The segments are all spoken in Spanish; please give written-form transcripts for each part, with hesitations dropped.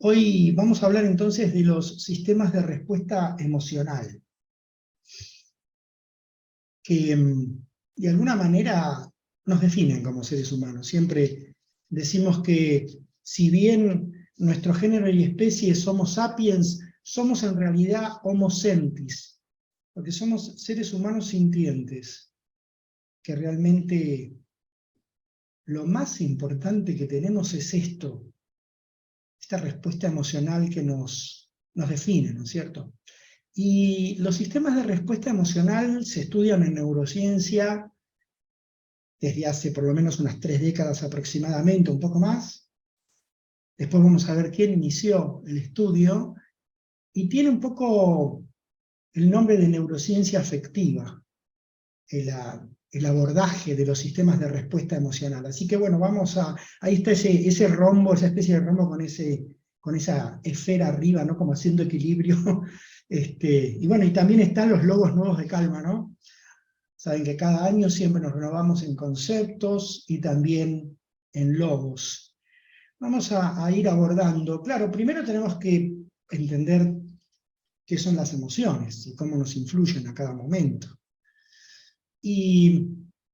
Hoy vamos a hablar entonces de los sistemas de respuesta emocional, que de alguna manera nos definen como seres humanos. Siempre decimos que si bien nuestro género y especie es Homo sapiens, somos en realidad Homo sentis, porque somos seres humanos sintientes, que realmente lo más importante que tenemos es esto, esta respuesta emocional que nos define, ¿no es cierto? Y los sistemas de respuesta emocional se estudian en neurociencia desde hace por lo menos unas 3 décadas aproximadamente, un poco más. Después vamos a ver quién inició el estudio, y tiene un poco el nombre de neurociencia afectiva, el abordaje de los sistemas de respuesta emocional. Así que bueno, ahí está ese rombo, esa especie de rombo con esa esfera arriba, ¿no? Como haciendo equilibrio. Y bueno, y también están los logos nuevos de Calma, ¿no? Saben que cada año siempre nos renovamos en conceptos y también en logos. Vamos a ir abordando. Claro, primero tenemos que entender qué son las emociones y cómo nos influyen a cada momento. Y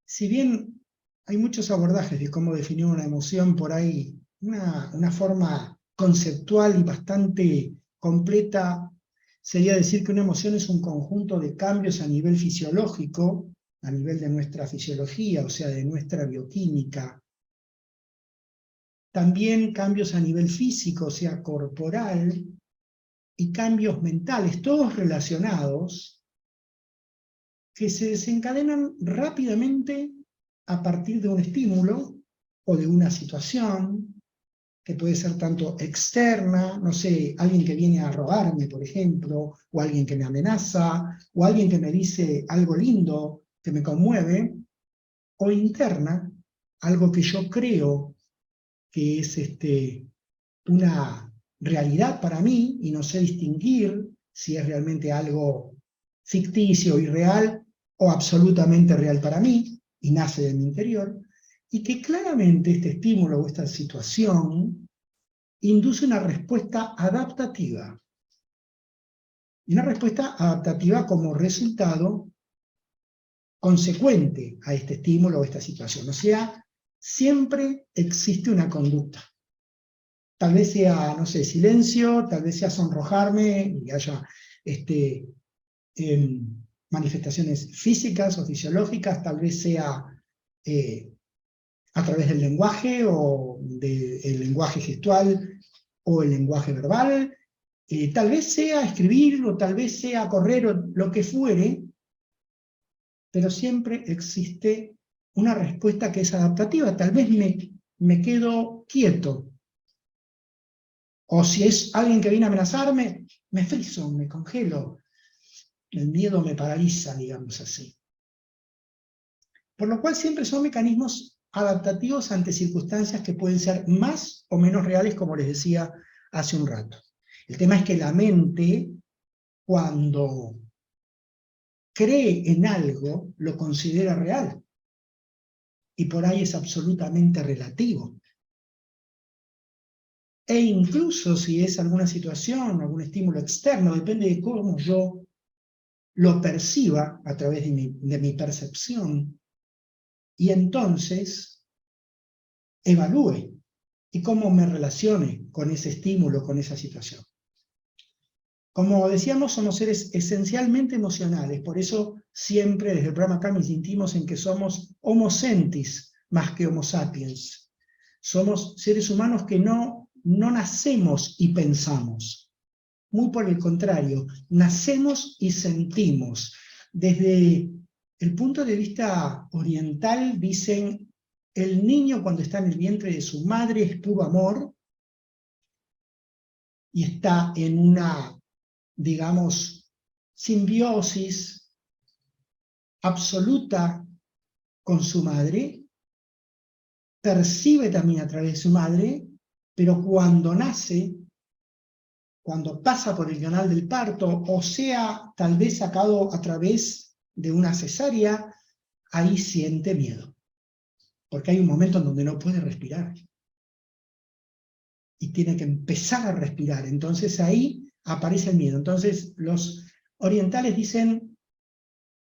si bien hay muchos abordajes de cómo definir una emoción, por ahí una forma conceptual y bastante completa sería decir que una emoción es un conjunto de cambios a nivel fisiológico, a nivel de nuestra fisiología, o sea, de nuestra bioquímica. También cambios a nivel físico, o sea, corporal, y cambios mentales, todos relacionados, que se desencadenan rápidamente a partir de un estímulo o de una situación, que puede ser tanto externa, no sé, alguien que viene a robarme, por ejemplo, o alguien que me amenaza, o alguien que me dice algo lindo, que me conmueve, o interna, algo que yo creo que es una realidad para mí, y no sé distinguir si es realmente algo ficticio, irreal, o absolutamente real para mí, y nace de mi interior, y que claramente este estímulo o esta situación induce una respuesta adaptativa. Y una respuesta adaptativa como resultado consecuente a este estímulo o esta situación. O sea, siempre existe una conducta. Tal vez sea, no sé, silencio, tal vez sea sonrojarme y haya manifestaciones físicas o fisiológicas, tal vez sea a través del lenguaje o del lenguaje gestual o el lenguaje verbal, tal vez sea escribir o tal vez sea correr o lo que fuere, pero siempre existe una respuesta que es adaptativa. Tal vez me quedo quieto, o si es alguien que viene a amenazarme, me friso, me congelo. El miedo me paraliza, digamos así. Por lo cual siempre son mecanismos adaptativos ante circunstancias que pueden ser más o menos reales, como les decía hace un rato. El tema es que la mente, cuando cree en algo, lo considera real. Y por ahí es absolutamente relativo. E incluso si es alguna situación, algún estímulo externo, depende de cómo yo lo perciba a través de mi percepción, y entonces evalúe y cómo me relacione con ese estímulo, con esa situación. Como decíamos, somos seres esencialmente emocionales, por eso siempre desde el programa acá insistimos en que somos Homo sentis más que Homo sapiens. Somos seres humanos que no nacemos y pensamos. Muy por el contrario, nacemos y sentimos. Desde el punto de vista oriental dicen, el niño cuando está en el vientre de su madre es puro amor y está en una, digamos, simbiosis absoluta con su madre, percibe también a través de su madre, pero cuando nace, cuando pasa por el canal del parto, o sea, tal vez sacado a través de una cesárea, ahí siente miedo, porque hay un momento en donde no puede respirar. y tiene que empezar a respirar. Entonces ahí aparece el miedo. Entonces los orientales dicen,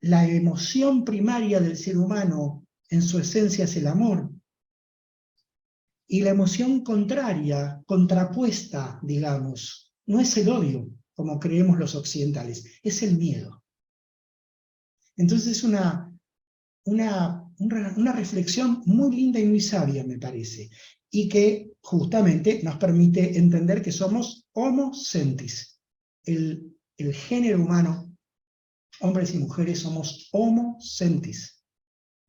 la emoción primaria del ser humano en su esencia es el amor. Y la emoción contraria, contrapuesta, digamos, no es el odio, como creemos los occidentales, es el miedo. Entonces es una reflexión muy linda y muy sabia, me parece, y que justamente nos permite entender que somos homo sentis. El género humano, hombres y mujeres, somos homo sentis.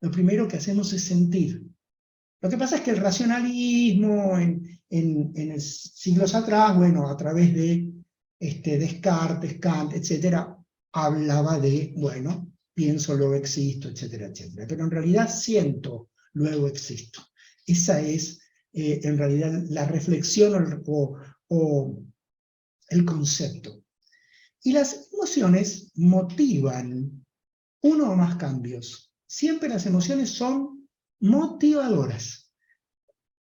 Lo primero que hacemos es sentir. Lo que pasa es que el racionalismo en siglos atrás, bueno, a través de Descartes, Kant, etcétera, hablaba de, bueno, pienso, luego existo, etcétera, etcétera. Pero en realidad siento, luego existo. Esa es, en realidad, la reflexión o el concepto. Y las emociones motivan uno o más cambios. Siempre las emociones son motivadoras.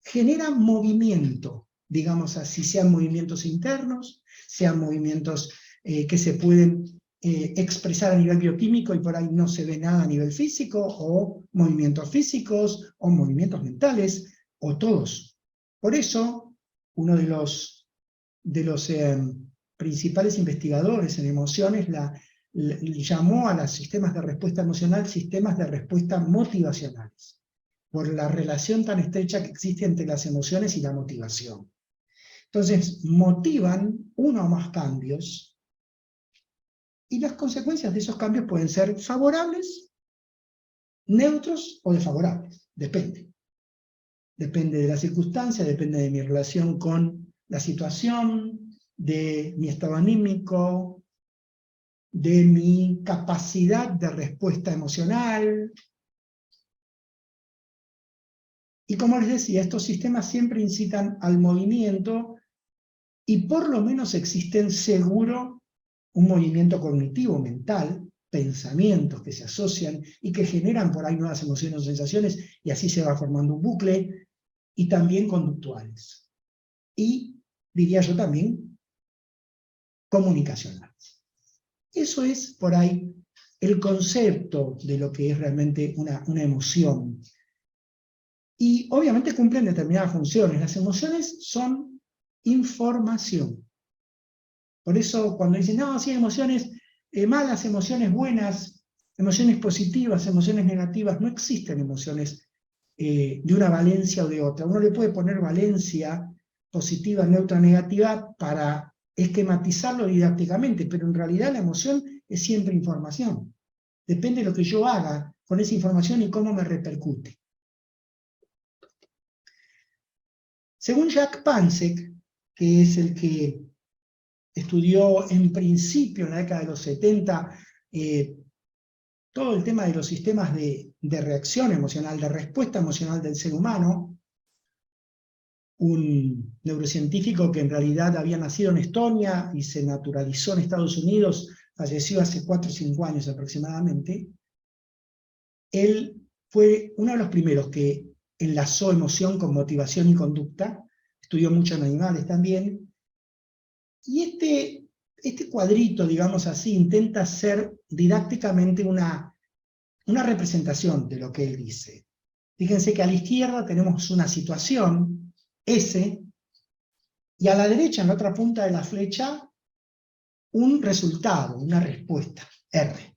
Generan movimiento, digamos así, sean movimientos internos, sean movimientos que se pueden expresar a nivel bioquímico y por ahí no se ve nada a nivel físico, o movimientos físicos, o movimientos mentales, o todos. Por eso, uno de los principales investigadores en emociones llamó a los sistemas de respuesta emocional sistemas de respuesta motivacionales, por la relación tan estrecha que existe entre las emociones y la motivación. Entonces, motivan uno o más cambios, y las consecuencias de esos cambios pueden ser favorables, neutros o desfavorables, depende. Depende de la circunstancia, depende de mi relación con la situación, de mi estado anímico, de mi capacidad de respuesta emocional. Y como les decía, estos sistemas siempre incitan al movimiento, y por lo menos existen seguro un movimiento cognitivo, mental, pensamientos que se asocian y que generan por ahí nuevas emociones o sensaciones, y así se va formando un bucle, y también conductuales. Y, diría yo también, comunicacionales. Eso es por ahí el concepto de lo que es realmente una emoción. Y obviamente cumplen determinadas funciones. Las emociones son información. Por eso cuando dicen, no, sí, emociones malas, emociones buenas, emociones positivas, emociones negativas, no existen emociones de una valencia o de otra. Uno le puede poner valencia positiva, neutra, negativa para esquematizarlo didácticamente, pero en realidad la emoción es siempre información. Depende de lo que yo haga con esa información y cómo me repercute. Según Jack Pansek, que es el que estudió en principio, en la década de los 70, todo el tema de los sistemas de reacción emocional, de respuesta emocional del ser humano, un neurocientífico que en realidad había nacido en Estonia y se naturalizó en Estados Unidos, falleció hace 4 o 5 años aproximadamente. Él fue uno de los primeros que enlazó emoción con motivación y conducta, estudió mucho en animales también, y este cuadrito, digamos así, intenta ser didácticamente una representación de lo que él dice. Fíjense que a la izquierda tenemos una situación, S, y a la derecha, en la otra punta de la flecha, un resultado, una respuesta, R.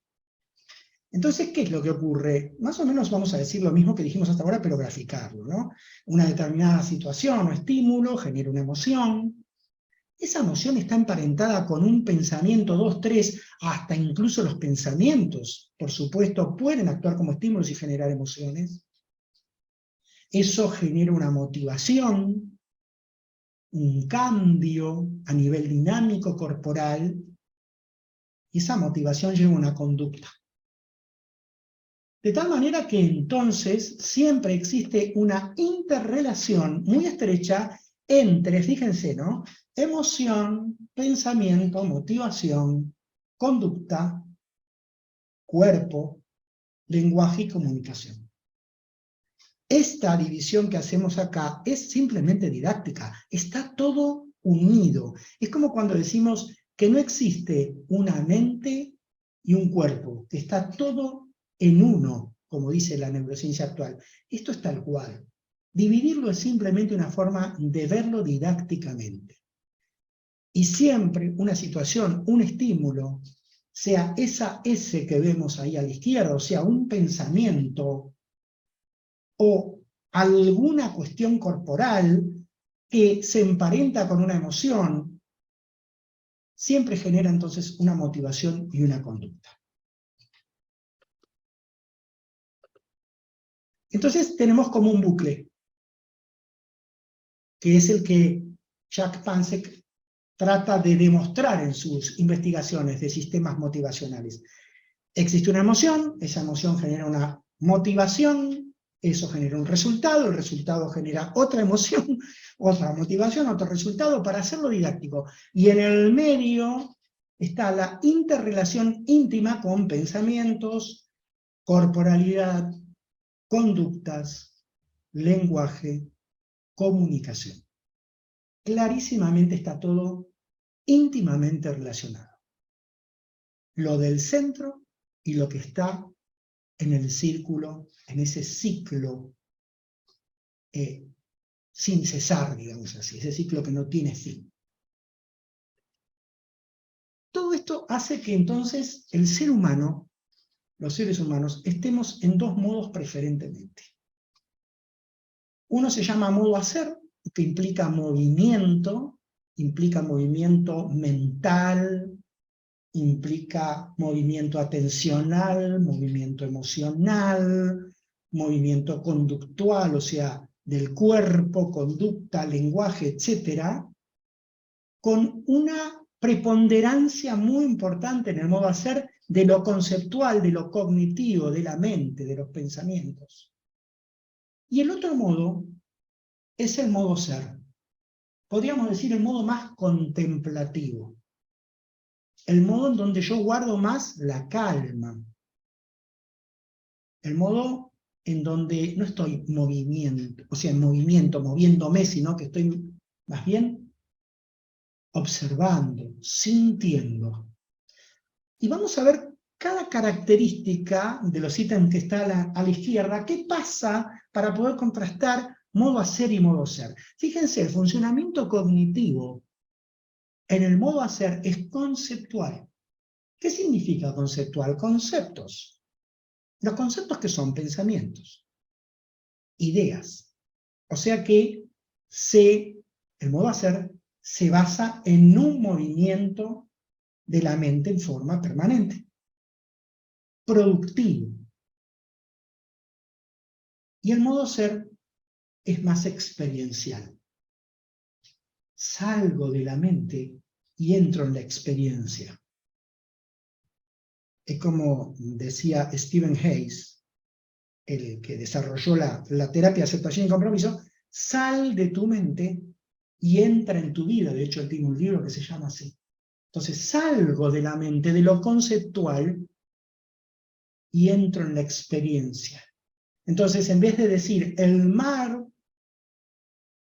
Entonces, ¿qué es lo que ocurre? Más o menos vamos a decir lo mismo que dijimos hasta ahora, pero graficarlo, ¿no? Una determinada situación o estímulo genera una emoción. Esa emoción está emparentada con un pensamiento, 2, 3, hasta incluso los pensamientos, por supuesto, pueden actuar como estímulos y generar emociones. Eso genera una motivación, un cambio a nivel dinámico corporal, y esa motivación lleva a una conducta. De tal manera que entonces siempre existe una interrelación muy estrecha entre, fíjense, ¿no?, emoción, pensamiento, motivación, conducta, cuerpo, lenguaje y comunicación. esta división que hacemos acá es simplemente didáctica, está todo unido. Es como cuando decimos que no existe una mente y un cuerpo, que está todo en uno, como dice la neurociencia actual. Esto es tal cual. Dividirlo es simplemente una forma de verlo didácticamente. Y siempre una situación, un estímulo, sea esa S que vemos ahí a la izquierda, o sea, un pensamiento o alguna cuestión corporal que se emparenta con una emoción, siempre genera entonces una motivación y una conducta. Entonces tenemos como un bucle, que es el que Jack Pansek trata de demostrar en sus investigaciones de sistemas motivacionales. Existe una emoción, esa emoción genera una motivación, eso genera un resultado, el resultado genera otra emoción, otra motivación, otro resultado, para hacerlo didáctico. Y en el medio está la interrelación íntima con pensamientos, corporalidad, conductas, lenguaje, comunicación. Clarísimamente está todo íntimamente relacionado. Lo del centro y lo que está en el círculo, en ese ciclo sin cesar, digamos así, ese ciclo que no tiene fin. Todo esto hace que entonces el ser humano, los seres humanos, estemos en dos modos preferentemente. Uno se llama modo hacer, que implica movimiento mental, implica movimiento atencional, movimiento emocional, movimiento conductual, o sea, del cuerpo, conducta, lenguaje, etc., con una preponderancia muy importante en el modo hacer de lo conceptual, de lo cognitivo, de la mente, de los pensamientos. Y el otro modo es el modo ser. Podríamos decir el modo más contemplativo. El modo en donde yo guardo más la calma. El modo en donde no estoy en movimiento, moviéndome, sino que estoy más bien observando, sintiendo. Y vamos a ver cada característica de los ítems que está a la izquierda, qué pasa para poder contrastar modo hacer y modo ser. Fíjense, el funcionamiento cognitivo en el modo hacer es conceptual. ¿Qué significa conceptual? Conceptos. Los conceptos que son pensamientos, ideas. O sea que el modo hacer se basa en un movimiento de la mente en forma permanente, productivo. Y el modo ser es más experiencial. Salgo de la mente y entro en la experiencia. Es como decía Stephen Hayes, el que desarrolló la terapia de aceptación y compromiso, sal de tu mente y entra en tu vida. De hecho, él tiene un libro que se llama así. Entonces, salgo de la mente, de lo conceptual, y entro en la experiencia. Entonces, en vez de decir, el mar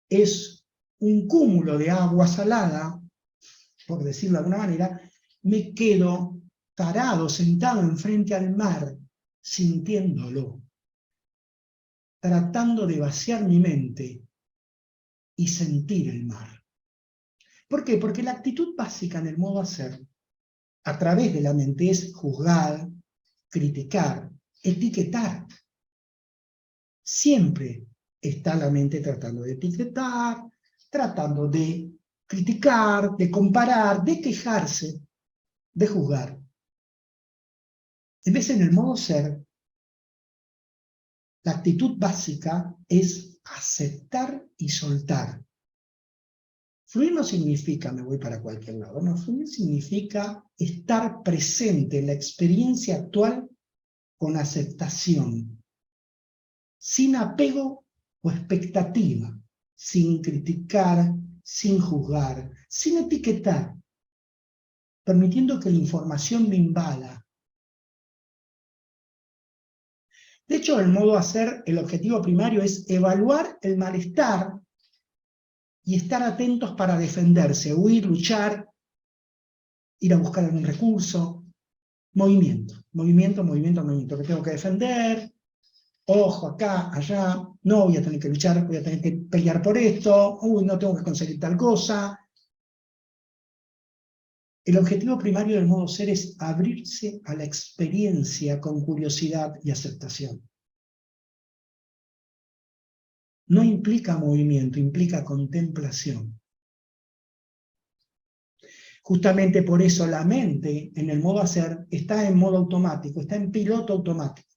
es un cúmulo de agua salada, por decirlo de alguna manera, me quedo parado, sentado enfrente al mar, sintiéndolo, tratando de vaciar mi mente y sentir el mar. ¿Por qué? Porque la actitud básica en el modo hacer, a través de la mente, es juzgar, criticar, etiquetar. Siempre está la mente tratando de etiquetar, tratando de criticar, de comparar, de quejarse, de juzgar. En vez, en el modo ser, la actitud básica es aceptar y soltar. Fluir no significa me voy para cualquier lado, no, fluir significa estar presente en la experiencia actual con aceptación, sin apego o expectativa, sin criticar, sin juzgar, sin etiquetar, permitiendo que la información me invada. De hecho, el modo hacer, el objetivo primario es evaluar el malestar y estar atentos para defenderse, huir, luchar, ir a buscar algún recurso. Movimiento, movimiento, movimiento, movimiento. Que tengo que defender, ojo, acá, allá, no voy a tener que luchar, voy a tener que pelear por esto, uy, no tengo que conseguir tal cosa. El objetivo primario del modo ser es abrirse a la experiencia con curiosidad y aceptación. No implica movimiento, implica contemplación. Justamente por eso la mente, en el modo hacer, está en modo automático, está en piloto automático.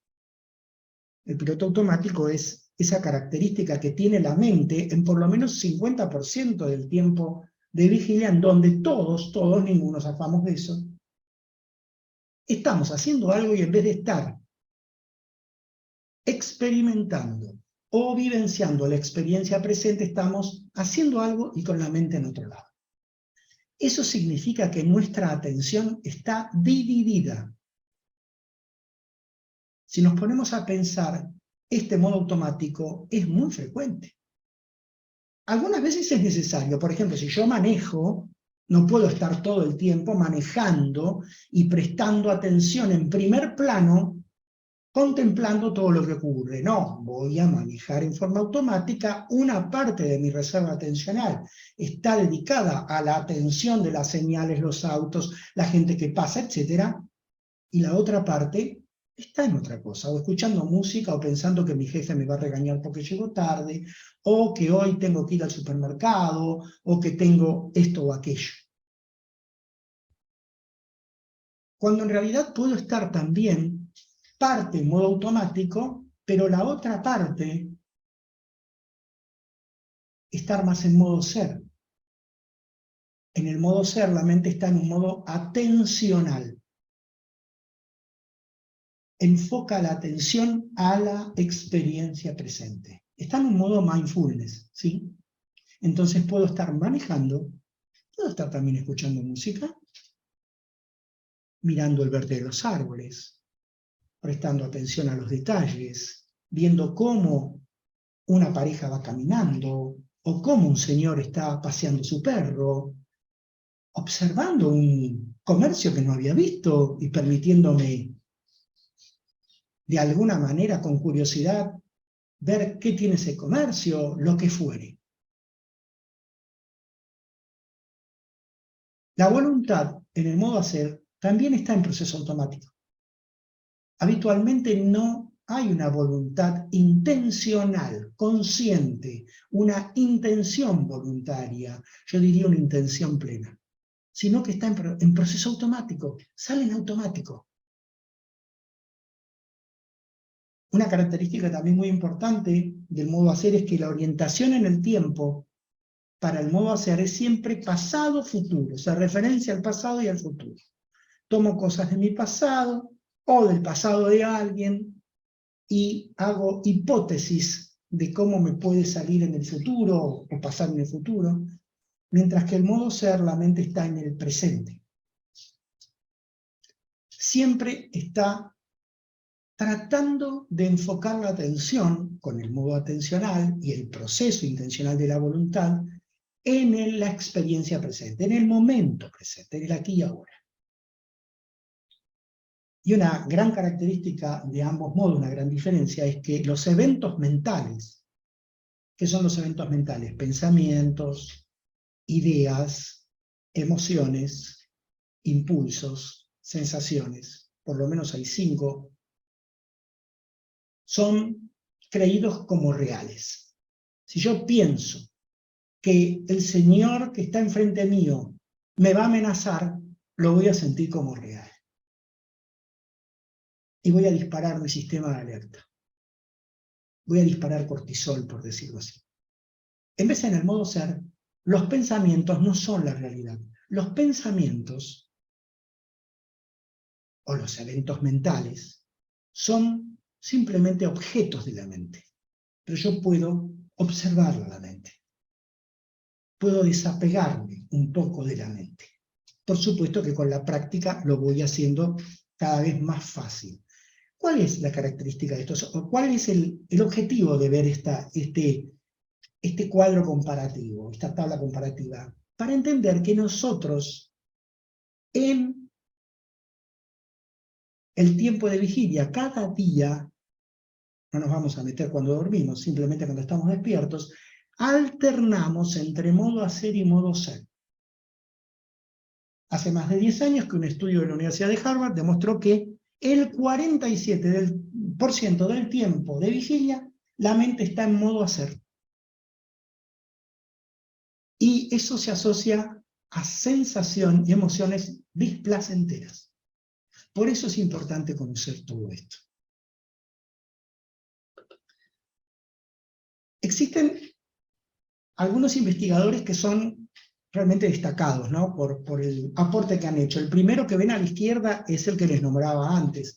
El piloto automático es esa característica que tiene la mente en por lo menos 50% del tiempo de vigilia, en donde todos, ninguno zafamos de eso, estamos haciendo algo y en vez de estar experimentando o vivenciando la experiencia presente, estamos haciendo algo y con la mente en otro lado. Eso significa que nuestra atención está dividida. Si nos ponemos a pensar, este modo automático es muy frecuente. Algunas veces es necesario. Por ejemplo, si yo manejo, no puedo estar todo el tiempo manejando y prestando atención en primer plano, contemplando todo lo que ocurre. No, voy a manejar en forma automática. Una parte de mi reserva atencional está dedicada a la atención de las señales, los autos, la gente que pasa, etc. Y la otra parte está en otra cosa, o escuchando música, o pensando que mi jefe me va a regañar porque llego tarde, o que hoy tengo que ir al supermercado, o que tengo esto o aquello. Cuando en realidad puedo estar también parte en modo automático, pero la otra parte estar más en modo ser. En el modo ser la mente está en un modo atencional. Enfoca la atención a la experiencia presente. Está en un modo mindfulness, ¿sí? Entonces puedo estar manejando, puedo estar también escuchando música, mirando el verde de los árboles, prestando atención a los detalles, viendo cómo una pareja va caminando, o cómo un señor está paseando su perro, observando un comercio que no había visto y permitiéndome, de alguna manera, con curiosidad, ver qué tiene ese comercio, lo que fuere. La voluntad, en el modo hacer, también está en proceso automático. Habitualmente no hay una voluntad intencional, consciente, una intención voluntaria, yo diría una intención plena, sino que está en proceso automático, sale en automático. Una característica también muy importante del modo hacer es que la orientación en el tiempo para el modo hacer es siempre pasado-futuro, se referencia al pasado y al futuro. Tomo cosas de mi pasado o del pasado de alguien y hago hipótesis de cómo me puede salir en el futuro o pasar en el futuro, mientras que el modo ser, la mente está en el presente. Siempre está tratando de enfocar la atención con el modo atencional y el proceso intencional de la voluntad en la experiencia presente, en el momento presente, en el aquí y ahora. Y una gran característica de ambos modos, una gran diferencia, es que los eventos mentales, ¿qué son los eventos mentales? Pensamientos, ideas, emociones, impulsos, sensaciones, por lo menos hay 5, son creídos como reales. Si yo pienso que el señor que está enfrente mío me va a amenazar, lo voy a sentir como real. Y voy a disparar mi sistema de alerta. Voy a disparar cortisol, por decirlo así. En vez de en el modo ser, los pensamientos no son la realidad. Los pensamientos, o los eventos mentales, son simplemente objetos de la mente. Pero yo puedo observarla la mente. Puedo desapegarme un poco de la mente. Por supuesto que con la práctica lo voy haciendo cada vez más fácil. ¿Cuál es la característica de esto? ¿O cuál es el objetivo de ver este cuadro comparativo, esta tabla comparativa? Para entender que nosotros, en el tiempo de vigilia, cada día, no nos vamos a meter cuando dormimos, simplemente cuando estamos despiertos, alternamos entre modo hacer y modo ser. Hace más de 10 años que un estudio de la Universidad de Harvard demostró que el 47% del tiempo de vigilia, la mente está en modo hacer. Y eso se asocia a sensación y emociones displacenteras. Por eso es importante conocer todo esto. Existen algunos investigadores que son realmente destacados, ¿no? por el aporte que han hecho. El primero que ven a la izquierda es el que les nombraba antes,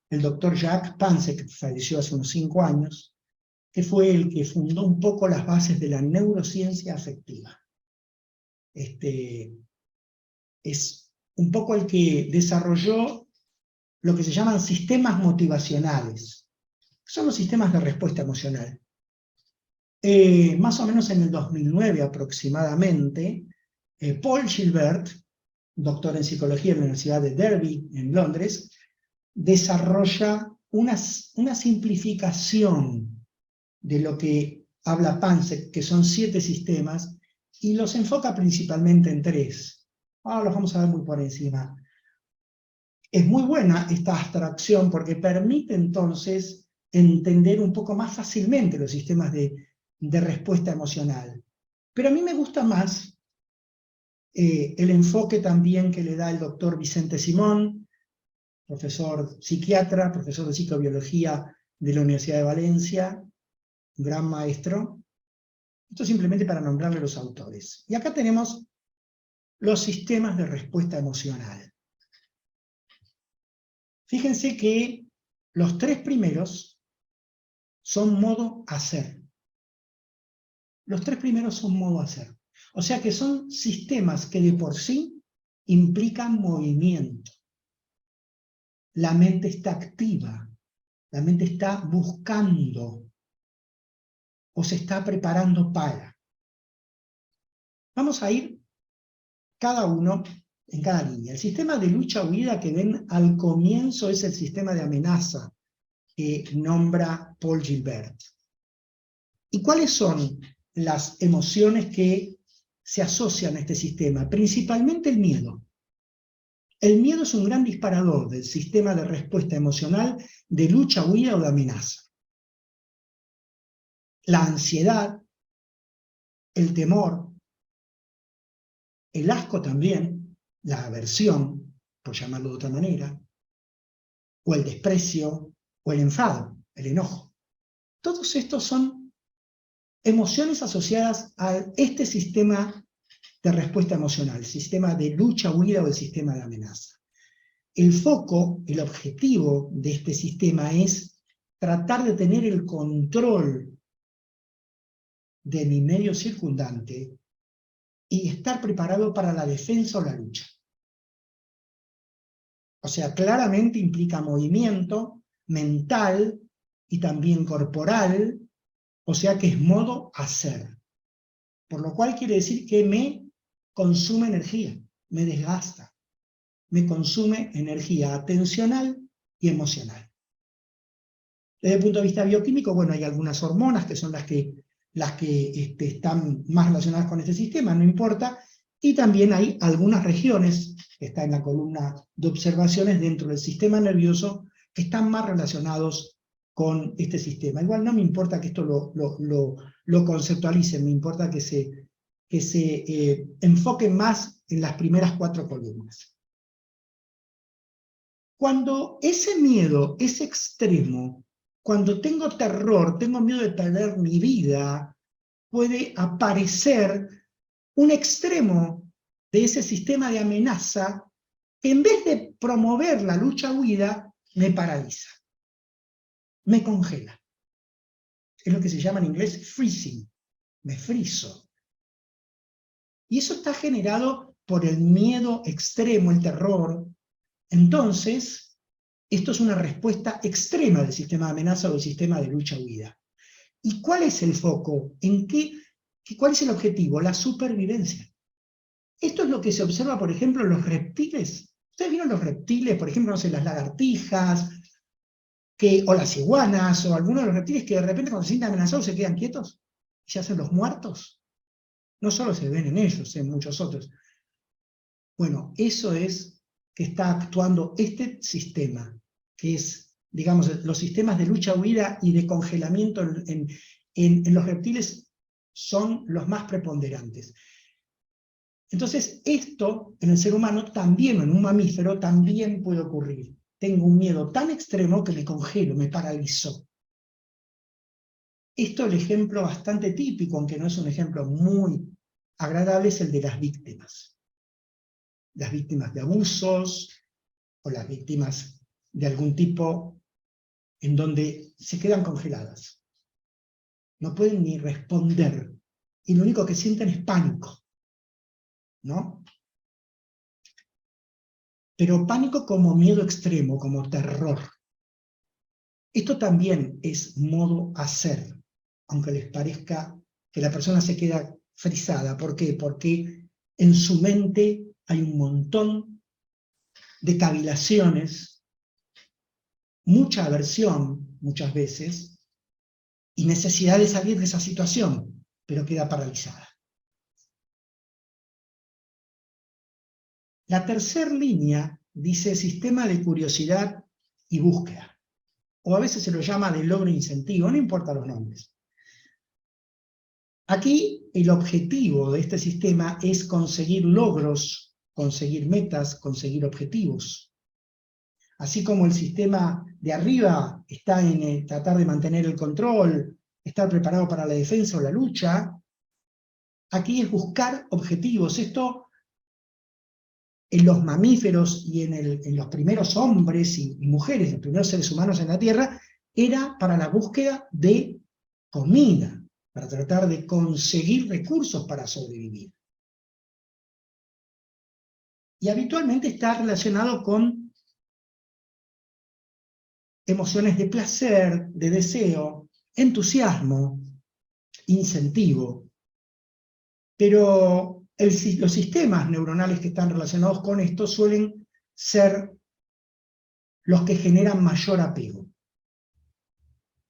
el doctor Jack Pansek, que falleció hace unos 5 años, que fue el que fundó un poco las bases de la neurociencia afectiva. Es un poco el que desarrolló lo que se llaman sistemas motivacionales. Son los sistemas de respuesta emocional. Más o menos en el 2009 aproximadamente, Paul Gilbert, doctor en psicología en la Universidad de Derby, en Londres, desarrolla una simplificación de lo que habla Pansek, que son 7 sistemas, y los enfoca principalmente en 3. Ahora los vamos a ver muy por encima. Es muy buena esta abstracción porque permite entonces entender un poco más fácilmente los sistemas de respuesta emocional. Pero a mí me gusta más el enfoque también que le da el doctor Vicente Simón, profesor psiquiatra, profesor de psicobiología de la Universidad de Valencia, un gran maestro. Esto simplemente para nombrarle los autores. Y acá tenemos los sistemas de respuesta emocional. Fíjense que los 3 primeros son modo hacer. Los 3 primeros son modo hacer. O sea que son sistemas que de por sí implican movimiento. La mente está activa, la mente está buscando o se está preparando para. Vamos a ir cada uno en cada línea. El sistema de lucha-huida que ven al comienzo es el sistema de amenaza que nombra Paul Gilbert. ¿Y cuáles son las emociones que se asocian a este sistema? Principalmente el miedo. El miedo es un gran disparador del sistema de respuesta emocional de lucha, huida o de amenaza. La ansiedad, el temor, el asco también, la aversión, por llamarlo de otra manera, o el desprecio, o el enfado, el enojo. Todos estos son emociones asociadas a este sistema de respuesta emocional, el sistema de lucha, huida o el sistema de amenaza. El foco, el objetivo de este sistema es tratar de tener el control de mi medio circundante y estar preparado para la defensa o la lucha. O sea, claramente implica movimiento mental y también corporal, o sea que es modo hacer. Por lo cual quiere decir que me consume energía, me desgasta, me consume energía atencional y emocional. Desde el punto de vista bioquímico, bueno, hay algunas hormonas que son las que están más relacionadas con este sistema, no importa, y también hay algunas regiones, que está en la columna de observaciones dentro del sistema nervioso, que están más relacionados con este sistema. Igual no me importa que esto lo conceptualicen, me importa que se enfoquen más en las primeras 4 columnas. Cuando ese miedo es extremo, cuando tengo terror, tengo miedo de perder mi vida, puede aparecer un extremo de ese sistema de amenaza que en vez de promover la lucha-huida, me paraliza, me congela. Es lo que se llama en inglés freezing, me friso. Y eso está generado por el miedo extremo, el terror. Entonces, Esto es una respuesta extrema del sistema de amenaza o del sistema de lucha-huida. ¿Y cuál es el foco? ¿Cuál es el objetivo? La supervivencia. Esto es lo que se observa, por ejemplo, en los reptiles. ¿Ustedes vieron los reptiles, por ejemplo, no sé, las lagartijas, o las iguanas, o algunos de los reptiles que de repente cuando se sienten amenazados se quedan quietos y se hacen los muertos? No solo se ven en ellos, en muchos otros. Bueno, eso es que está actuando este sistema, que es, digamos, los sistemas de lucha-huida y de congelamiento en los reptiles son los más preponderantes. Entonces, esto en el ser humano también, o en un mamífero, también puede ocurrir. Tengo un miedo tan extremo que me congelo, me paralizo. Esto, el ejemplo bastante típico, aunque no es un ejemplo muy agradable, es el de las víctimas. Las víctimas de abusos, o las víctimas de algún tipo en donde se quedan congeladas. No pueden ni responder, y lo único que sienten es pánico, ¿no? Pero pánico como miedo extremo, como terror. Esto también es modo hacer, aunque les parezca que la persona se queda frisada. ¿Por qué? Porque en su mente hay un montón de cavilaciones, mucha aversión, muchas veces, y necesidad de salir de esa situación, pero queda paralizada. La tercera línea dice sistema de curiosidad y búsqueda, o a veces se lo llama de logro incentivo, no importa los nombres. Aquí el objetivo de este sistema es conseguir logros, conseguir metas, conseguir objetivos. Así como el sistema de arriba está en tratar de mantener el control, estar preparado para la defensa o la lucha, aquí es buscar objetivos. Esto en los mamíferos y en los primeros hombres y mujeres, los primeros seres humanos en la Tierra, era para la búsqueda de comida, para tratar de conseguir recursos para sobrevivir. Y habitualmente está relacionado con emociones de placer, de deseo, entusiasmo, incentivo. Pero los sistemas neuronales que están relacionados con esto suelen ser los que generan mayor apego.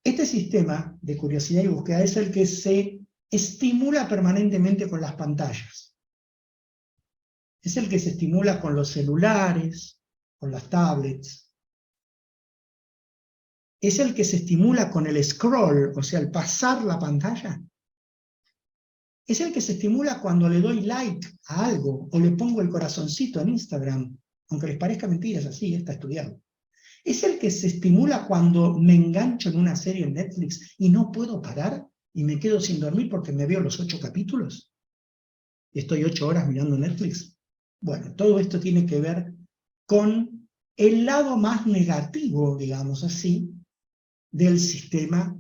Este sistema de curiosidad y búsqueda es el que se estimula permanentemente con las pantallas. Es el que se estimula con los celulares, con las tablets. Es el que se estimula con el scroll, o sea, el pasar la pantalla. Es el que se estimula cuando le doy like a algo o le pongo el corazoncito en Instagram, aunque les parezca mentira, es así, está estudiado. Es el que se estimula cuando me engancho en una serie en Netflix y no puedo parar y me quedo sin dormir porque me veo los 8 capítulos. Y estoy 8 horas mirando Netflix. Bueno, todo esto tiene que ver con el lado más negativo, digamos así, del sistema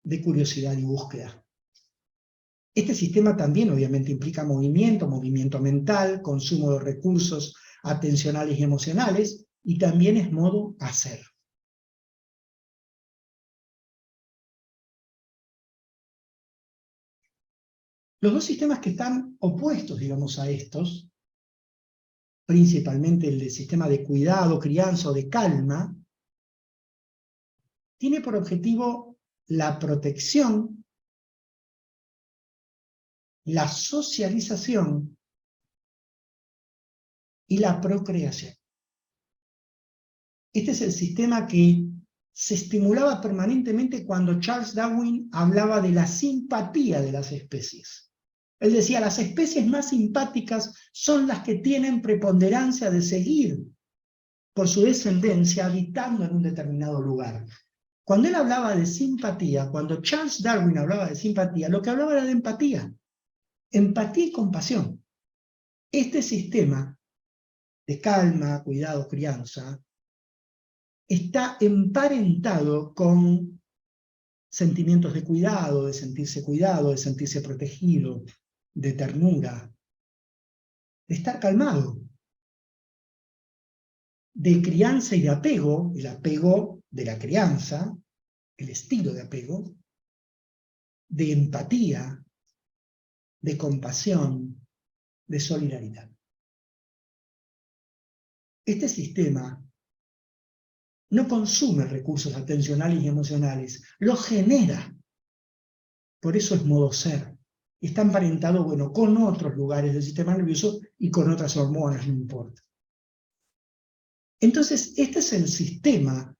de curiosidad y búsqueda. Este sistema también obviamente implica movimiento mental, consumo de recursos atencionales y emocionales, y también es modo hacer. Los dos sistemas que están opuestos, digamos, a estos, principalmente el del sistema de cuidado, crianza o de calma, tiene por objetivo la protección, la socialización y la procreación. Este es el sistema que se estimulaba permanentemente cuando Charles Darwin hablaba de la simpatía de las especies. Él decía, las especies más simpáticas son las que tienen preponderancia de seguir por su descendencia habitando en un determinado lugar. Cuando él hablaba de simpatía, cuando Charles Darwin hablaba de simpatía, lo que hablaba era de empatía. Empatía y compasión. Este sistema de calma, cuidado, crianza, está emparentado con sentimientos de cuidado, de sentirse protegido, de ternura, de estar calmado. de crianza y de apego, el apego de la crianza, el estilo de apego, de empatía, de compasión, de solidaridad. Este sistema no consume recursos atencionales y emocionales, los genera. Por eso es modo ser. Está emparentado, bueno, con otros lugares del sistema nervioso y con otras hormonas, no importa. Entonces, este es el sistema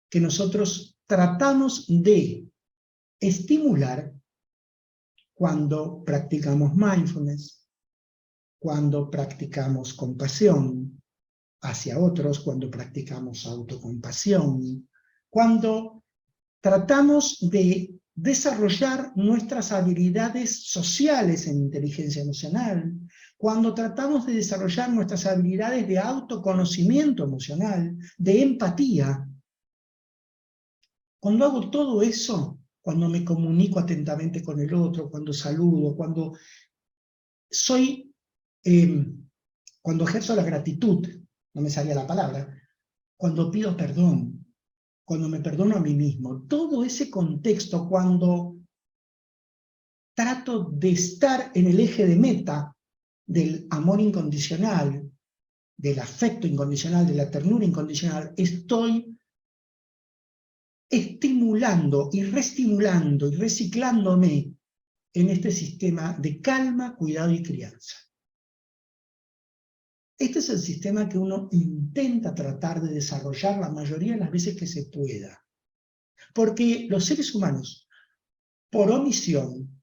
que nosotros tratamos de estimular cuando practicamos mindfulness, cuando practicamos compasión hacia otros, cuando practicamos autocompasión, cuando tratamos de desarrollar nuestras habilidades sociales en inteligencia emocional, cuando tratamos de desarrollar nuestras habilidades de autoconocimiento emocional, de empatía. Cuando hago todo eso, cuando me comunico atentamente con el otro, cuando saludo, cuando cuando ejerzo la gratitud, no me salía la palabra, cuando pido perdón, cuando me perdono a mí mismo, todo ese contexto, cuando trato de estar en el eje de meta del amor incondicional, del afecto incondicional, de la ternura incondicional, estoy estimulando y reestimulando y reciclándome en este sistema de calma, cuidado y crianza. Este es el sistema que uno intenta tratar de desarrollar la mayoría de las veces que se pueda. Porque los seres humanos, por omisión,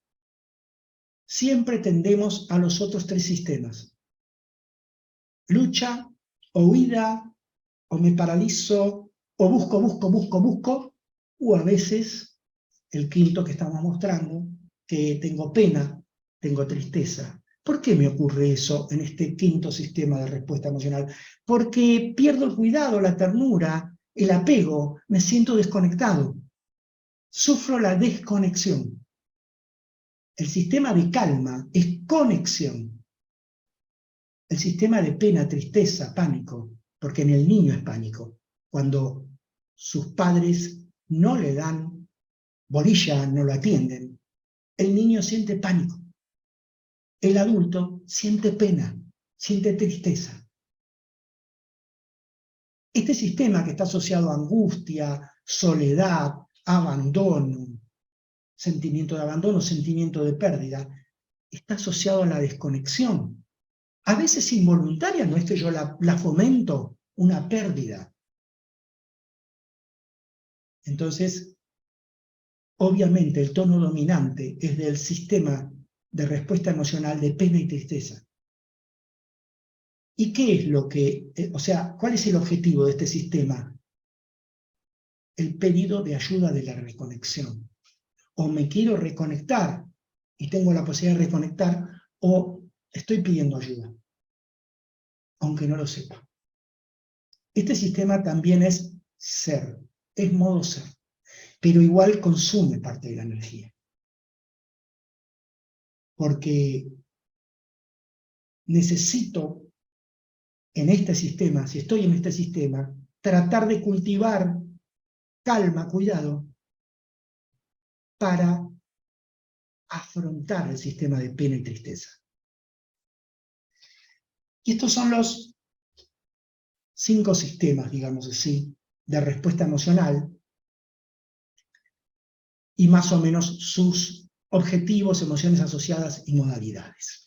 siempre tendemos a los otros tres sistemas. Lucha, o huida, o me paralizo, o busco, o a veces el quinto que estamos mostrando, que tengo pena, tengo tristeza. ¿Por qué me ocurre eso en este quinto sistema de respuesta emocional? Porque pierdo el cuidado, la ternura, el apego, me siento desconectado. Sufro la desconexión. El sistema de calma es conexión. El sistema de pena, tristeza, pánico, porque en el niño es pánico. Cuando sus padres no le dan bolilla, no lo atienden, el niño siente pánico. El adulto siente pena, siente tristeza. Este sistema que está asociado a angustia, soledad, abandono, sentimiento de abandono, sentimiento de pérdida, está asociado a la desconexión. A veces involuntaria, no es que yo la fomento, una pérdida. Entonces, obviamente el tono dominante es del sistema de respuesta emocional de pena y tristeza. ¿Y qué es lo que, cuál es el objetivo de este sistema? El pedido de ayuda de la reconexión. O me quiero reconectar y tengo la posibilidad de reconectar, o estoy pidiendo ayuda, aunque no lo sepa. Este sistema también es ser, es modo ser, pero igual consume parte de la energía. Porque necesito en este sistema, si estoy en este sistema, tratar de cultivar calma, cuidado, para afrontar el sistema de pena y tristeza. Y estos son los 5 sistemas, digamos así, de respuesta emocional y más o menos sus objetivos, emociones asociadas y modalidades.